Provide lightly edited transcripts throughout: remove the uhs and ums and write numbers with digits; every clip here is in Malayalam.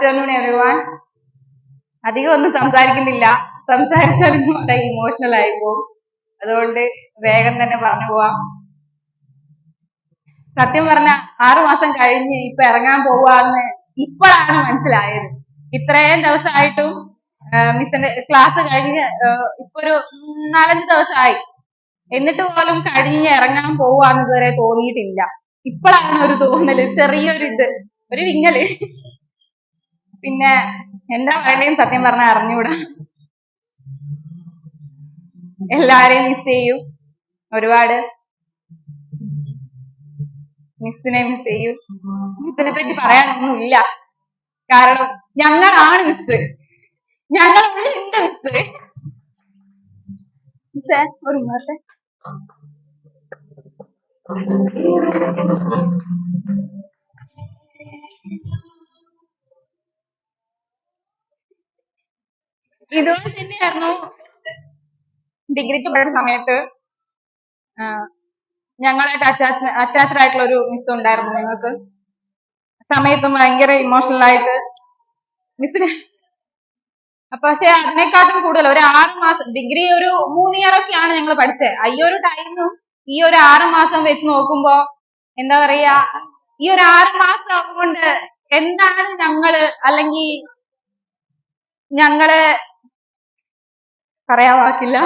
afternoon everyone. അധികം ഒന്നും സംസാരിക്കുന്നില്ല, സംസാരിച്ചാലും ഇമോഷണൽ ആയി പോകും. അതുകൊണ്ട് വേഗം തന്നെ പറഞ്ഞു പോവാം. സത്യം പറഞ്ഞ 6 മാസം കഴിഞ്ഞ് ഇപ്പൊ ഇറങ്ങാൻ പോവാന്ന് ഇപ്പോഴാണ് മനസ്സിലായത്. ഇത്രയും ദിവസമായിട്ടും മിസ്സിന്റെ ക്ലാസ് കഴിഞ്ഞ് ഇപ്പൊ ഒരു 4-5 ദിവസമായി, എന്നിട്ട് പോലും കഴിഞ്ഞ് ഇറങ്ങാൻ പോവാന്ന് ഇതുവരെ തോന്നിയിട്ടില്ല. ഇപ്പോഴാണ് ഒരു തോന്നല്, ചെറിയൊരു ഒരു വിങ്ങല്. പിന്നെ എന്താ പറയണേന്ന് സത്യം പറഞ്ഞാൽ അറിഞ്ഞൂടാ. എല്ലാരെയും മിസ് ചെയ്യും ഒരുപാട്. മിസ്സിനെ മിസ് ചെയ്യും. മിസ്സിനെ പറ്റി പറയാനൊന്നുമില്ല, കാരണം ഞങ്ങളാണ് മിസ്, ഞങ്ങളാണ് എന്റെ മിസ്. മിസ്സേ ഒരു മാസേ ഇതുപോലെ തന്നെയായിരുന്നു ഡിഗ്രിക്ക് പഠിച്ച സമയത്ത്. ഞങ്ങളായിട്ട് അറ്റാച്ച്ഡ് ആയിട്ടുള്ള ഒരു മിസ് ഉണ്ടായിരുന്നു ഞങ്ങൾക്ക്. സമയത്തും ഭയങ്കര ഇമോഷണൽ ആയിട്ട് മിസ്സിന്. പക്ഷെ അതിനെക്കാട്ടും കൂടുതൽ ഒരു 6 മാസം, ഡിഗ്രി ഒരു 3 ഇയർ ഒക്കെയാണ് ഞങ്ങൾ പഠിച്ചത്. ഈ ഒരു ടൈമും ഈ ഒരു 6 മാസം വെച്ച് നോക്കുമ്പോ എന്താ പറയാ, ഈ ഒരു 6 മാസം കൊണ്ട് എന്താണ് ഞങ്ങള്, അല്ലെങ്കിൽ ഞങ്ങള് പറയാൻ വാക്കില്ല.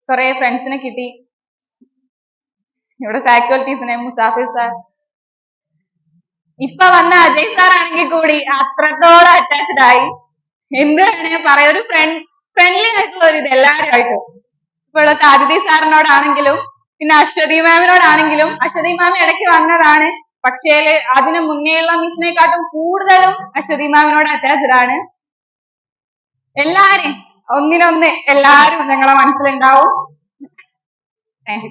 കുറെ ഫ്രണ്ട്സിനെ കിട്ടി, ഇവിടെ ഫാക്കൽറ്റീസിനെ, മുസാഫിർ സാർ, ഇപ്പൊ വന്ന അജയ് സാർ ആണെങ്കിൽ കൂടി അത്രത്തോളം അറ്റാച്ച്ഡ് ആയി. എന്ത് വേണേ പറയാം, ഒരു ഫ്രണ്ട്ലി ആയിട്ടുള്ള ഒരു ഇത് എല്ലാവരുമായിട്ടും. ഇപ്പോഴത്തെ അതിഥി സാറിനോടാണെങ്കിലും പിന്നെ അശ്വതി മാമിനോടാണെങ്കിലും. അശ്വതി മാം ഇടയ്ക്ക് വന്നതാണ്, പക്ഷേ അതിന് മുന്നേയുള്ള മിസ്സിനെക്കാട്ടും കൂടുതലും അശ്വതി മാമിനോട് അറ്റാച്ച്ഡ് ആണ്. എല്ലാരും ഒന്നിനൊന്ന് എല്ലാരും ഞങ്ങളെ മനസ്സിലുണ്ടാവും. Thank you.